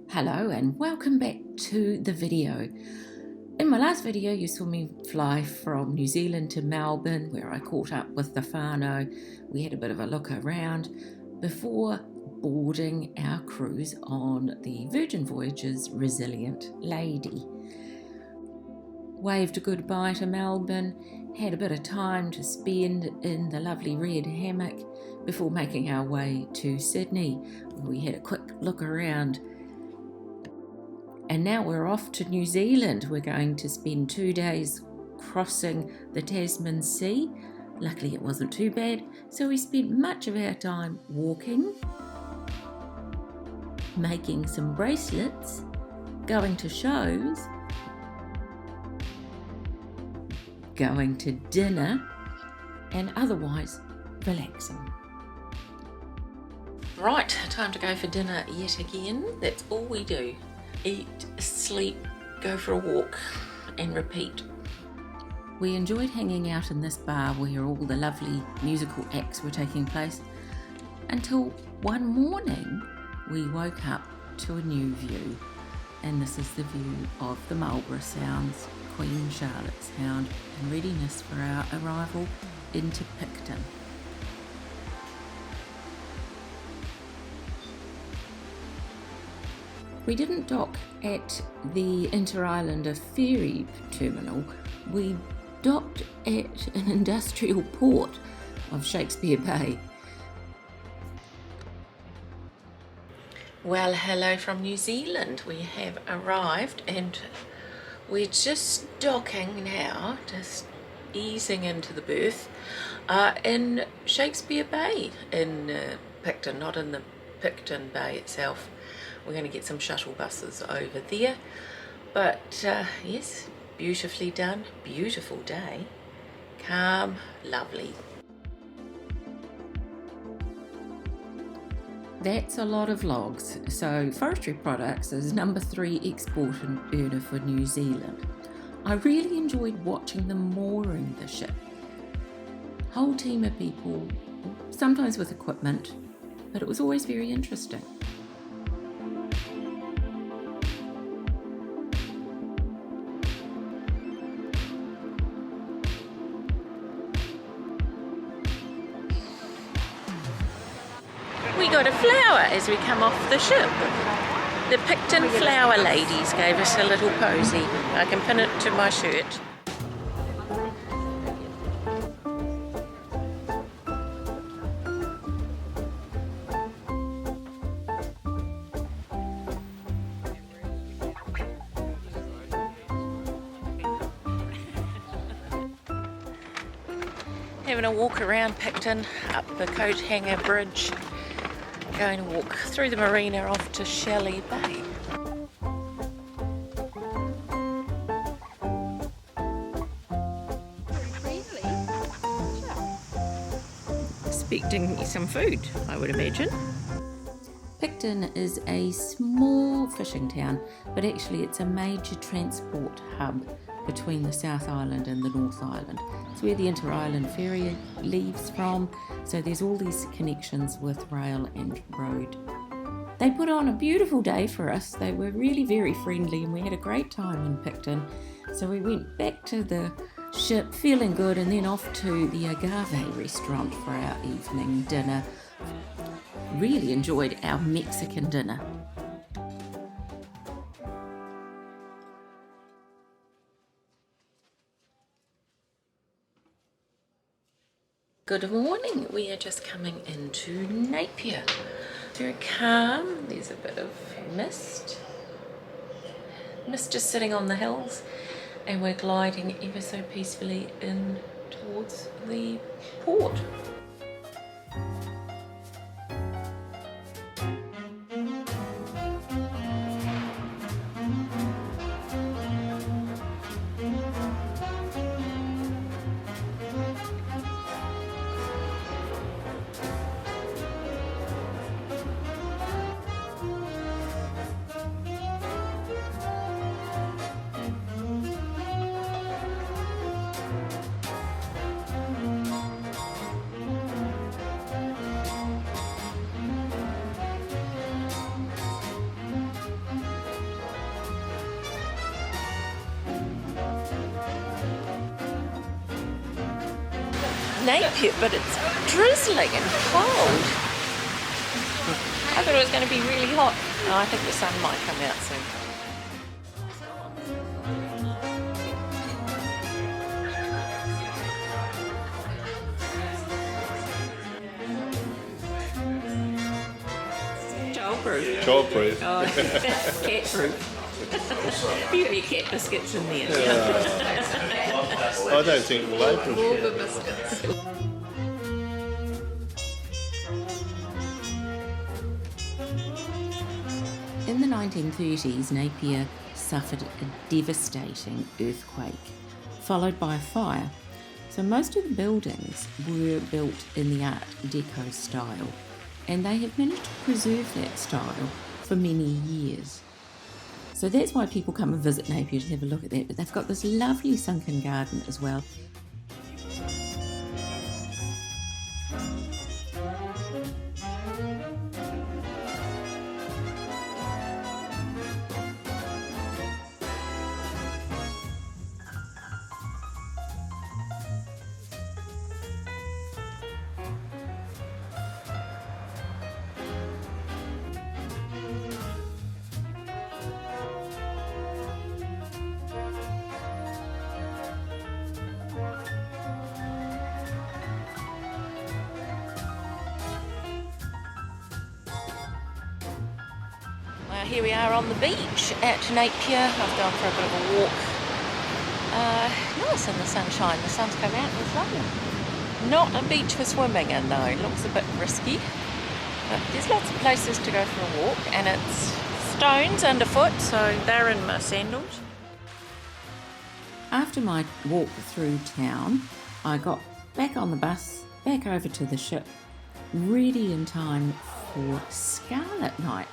Hello and welcome back to the video. In my last video you saw me fly from New Zealand to Melbourne where I caught up with the whānau. We had a bit of a look around before boarding our cruise on the Virgin Voyages Resilient Lady. Waved a goodbye to Melbourne, had a bit of time to spend in the lovely red hammock before making our way to Sydney. We had a quick look around. And now we're off to New Zealand. We're going to spend 2 days crossing the Tasman Sea. Luckily it wasn't too bad, so we spent much of our time walking, making some bracelets, going to shows, going to dinner, and otherwise relaxing. Right, time to go for dinner yet again. That's all we do. Eat, sleep, go for a walk and repeat. We enjoyed hanging out in this bar where all the lovely musical acts were taking place until one morning we woke up to a new view, and this is the view of the Marlborough Sounds, Queen Charlotte Sound, in readiness for our arrival into Picton. We didn't dock at the Inter-Islander ferry terminal, we docked at an industrial port of Shakespeare Bay. Well, hello from New Zealand. We have arrived and we're just docking now, just easing into the berth in Shakespeare Bay in Picton, not in the Picton Bay itself. We're going to get some shuttle buses over there, but yes, beautifully done, beautiful day, calm, lovely. That's a lot of logs. So Forestry Products is number 3 export earner for New Zealand. I really enjoyed watching them mooring the ship. Whole team of people, sometimes with equipment, but it was always very interesting. We got a flower as we come off the ship. The Picton flower ladies gave us a little posy. I can pin it to my shirt. Having a walk around Picton, up the coat hanger bridge. Going to walk through the marina off to Shelley Bay. Expecting some food, I would imagine. Picton is a small fishing town, but actually it's a major transport hub between the South Island and the North Island. It's where the Inter-Island ferry leaves from, so there's all these connections with rail and road. They put on a beautiful day for us. They were really very friendly and we had a great time in Picton. So we went back to the ship feeling good and then off to the Agave restaurant for our evening dinner. Really enjoyed our Mexican dinner. Good morning, we are just coming into Napier. Very calm, there's a bit of mist. Mist just sitting on the hills, and we're gliding ever so peacefully in towards the port. Napier, but it's drizzling and cold. I thought it was going to be really hot. Oh, I think the sun might come out soon. Childproof. Childproof. Oh, cat-proof. You have your cat biscuits in there. I don't think we'll open. In the 1930s, Napier suffered a devastating earthquake, followed by a fire. So most of the buildings were built in the Art Deco style, and they have managed to preserve that style for many years. So that's why people come and visit Napier to have a look at that. But they've got this lovely sunken garden as well. Here we are on the beach at Napier. I've gone for a bit of a walk. Nice in the sunshine. The sun's come out and it's lovely. Not a beach for swimming in though. Looks a bit risky. But there's lots of places to go for a walk, and it's stones underfoot, so they're in my sandals. After my walk through town, I got back on the bus, back over to the ship, ready in time for Scarlet Night.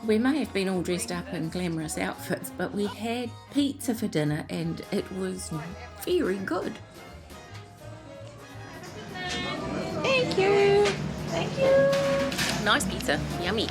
We may have been all dressed up in glamorous outfits, but we had pizza for dinner and it was very good. Thank you. Thank you. Nice pizza. Yummy.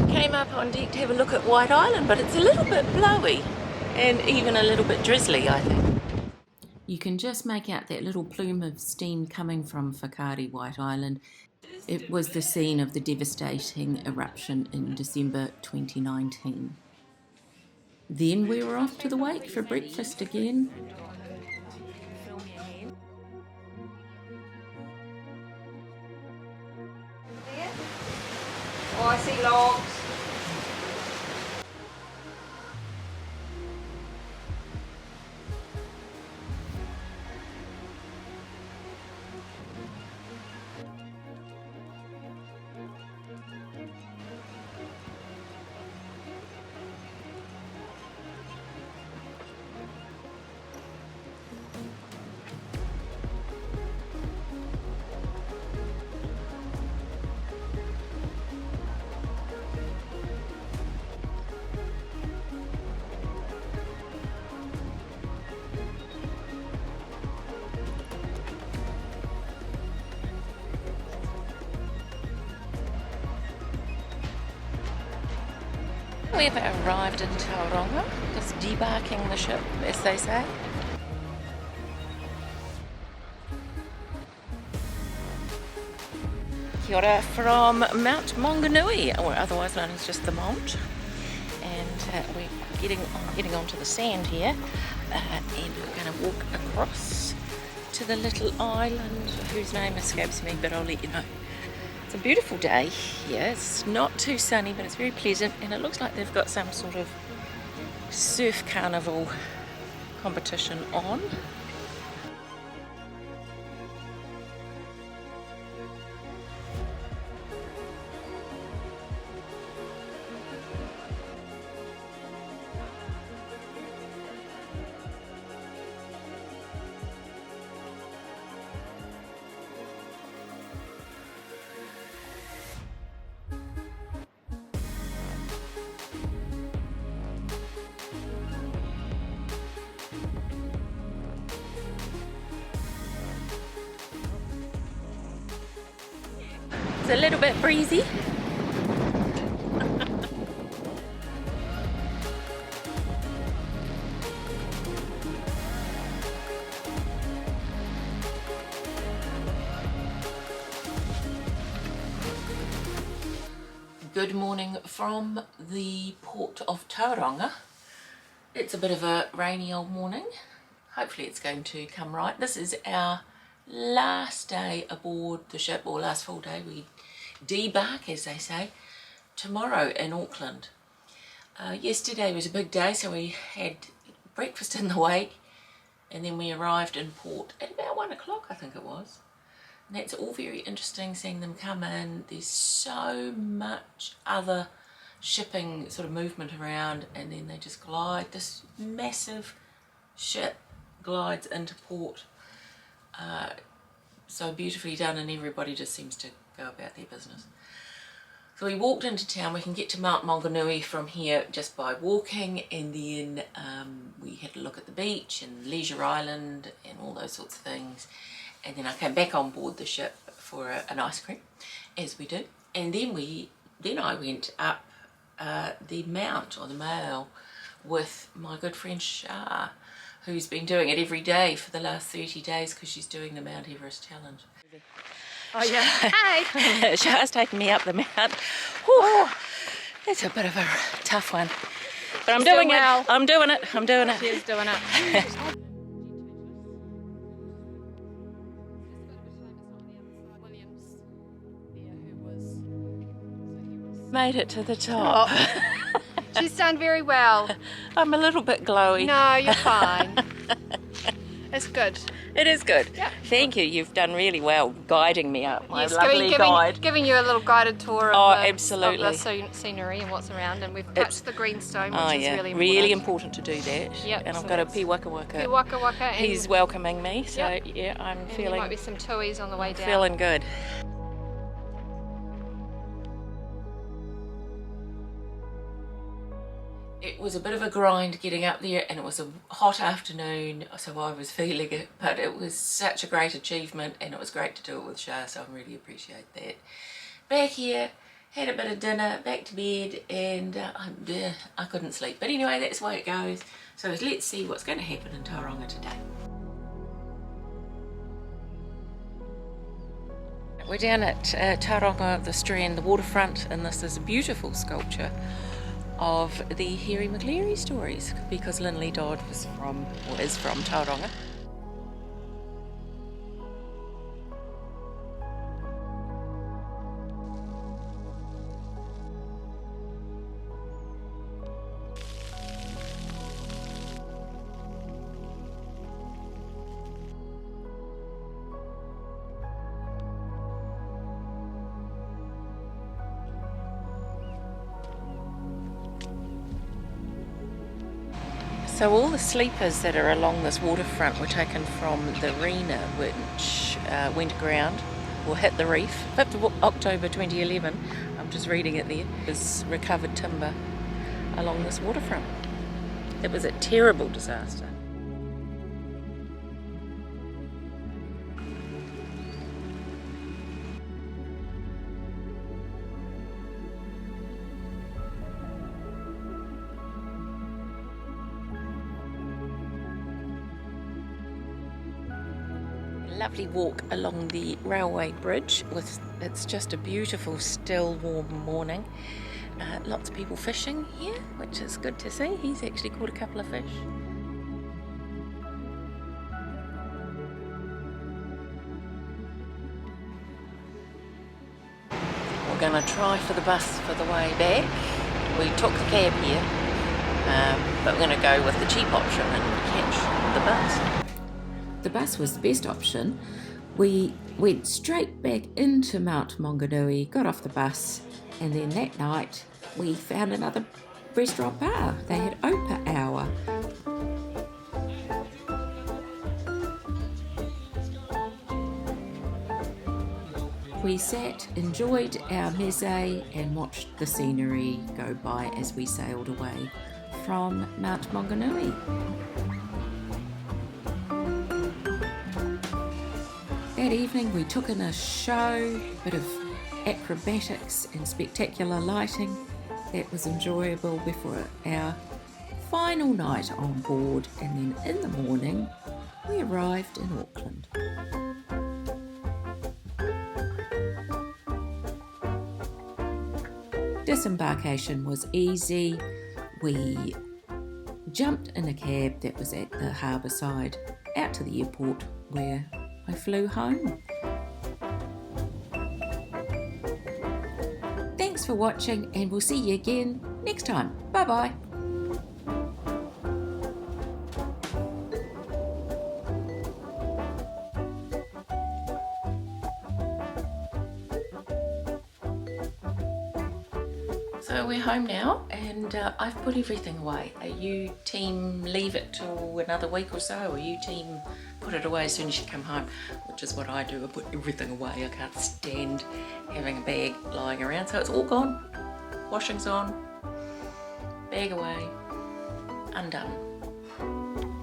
Came up on deck to have a look at White Island, but it's a little bit blowy and even a little bit drizzly, I think. You can just make out that little plume of steam coming from Whakaari, White Island. It was the scene of the devastating eruption in December 2019. Then we were off to the wake for breakfast again. Oh, I see logs. We've arrived in Tauranga, just debarking the ship, as they say. Kia ora from Mount Maunganui, or otherwise known as just the Mount. And we're getting onto the sand here, and we're going to walk across to the little island whose name escapes me, but I'll let you know. It's a beautiful day here. It's not too sunny, but it's very pleasant, and it looks like they've got some sort of surf carnival competition on. It's a little bit breezy. Good morning from the port of Tauranga. It's a bit of a rainy old morning. Hopefully it's going to come right. This is our last day aboard the ship, or last full day. We debark, as they say, tomorrow in Auckland. Yesterday was a big day, so we had breakfast in the wake, and then we arrived in port at about 1 o'clock, I think it was. And that's all very interesting, seeing them come in. There's so much other shipping sort of movement around, and then they just glide. This massive ship glides into port. So beautifully done, and everybody just seems to go about their business. So we walked into town. We can get to Mount Maunganui from here just by walking, and then we had a look at the beach and Leisure Island and all those sorts of things. And then I came back on board the ship for an ice cream, as we do. And then I went up the mount, or the Mall, with my good friend Shah, who's been doing it every day for the last 30 days because she's doing the Mount Everest Challenge. Oh yeah, hi! Shah's taking me up the mount. Whew, it's a bit of a tough one. But I'm doing it, I'm doing it. She's doing it. Made it to the top. Oh. She's done very well. I'm a little bit glowy. No, you're fine. It's good. It is good. Yeah. Thank you. You've done really well guiding me up. My lovely guide. Giving you a little guided tour absolutely. of the scenery and what's around, and we've touched the greenstone, which is really important to do that. Yep, and so I've got a Waka Waka. Waka Waka. He's welcoming me, so yeah, I'm and feeling. There might be some tuis on the way down. Feeling good. It was a bit of a grind getting up there, and it was a hot afternoon, so I was feeling it, but it was such a great achievement, and it was great to do it with Shah, so I really appreciate that. Back here, had a bit of dinner, back to bed, and I couldn't sleep. But anyway, that's the way it goes. So let's see what's going to happen in Tauranga today. We're down at Tauranga, the Strand, the waterfront, and this is a beautiful sculpture of the Harry McLeary stories, because Linley Dodd is from Tauranga. So all the sleepers that are along this waterfront were taken from the Rena, which went aground or hit the reef. 5th of October 2011, I'm just reading it there, is recovered timber along this waterfront. It was a terrible disaster. Lovely walk along the railway bridge. It's just a beautiful, still, warm morning. Lots of people fishing here, which is good to see. He's actually caught a couple of fish. We're going to try for the bus for the way back. We took the cab here, but we're going to go with the cheap option and catch the bus. The bus was the best option. We went straight back into Mount Maunganui, got off the bus, and then that night we found another restaurant bar. They had open hour. We sat, enjoyed our meze, and watched the scenery go by as we sailed away from Mount Maunganui. That evening we took in a show, bit of acrobatics and spectacular lighting. That was enjoyable before our final night on board, and then in the morning we arrived in Auckland. Disembarkation was easy. We jumped in a cab that was at the harbour side out to the airport, where I flew home. Thanks for watching, and we'll see you again next time. Bye bye. So we're home now, and I've put everything away. Are you team leave it till another week or so? Or are you team put it away as soon as you come home? Which is what I do. I put everything away. I can't stand having a bag lying around. So it's all gone. Washing's on. Bag away. Undone.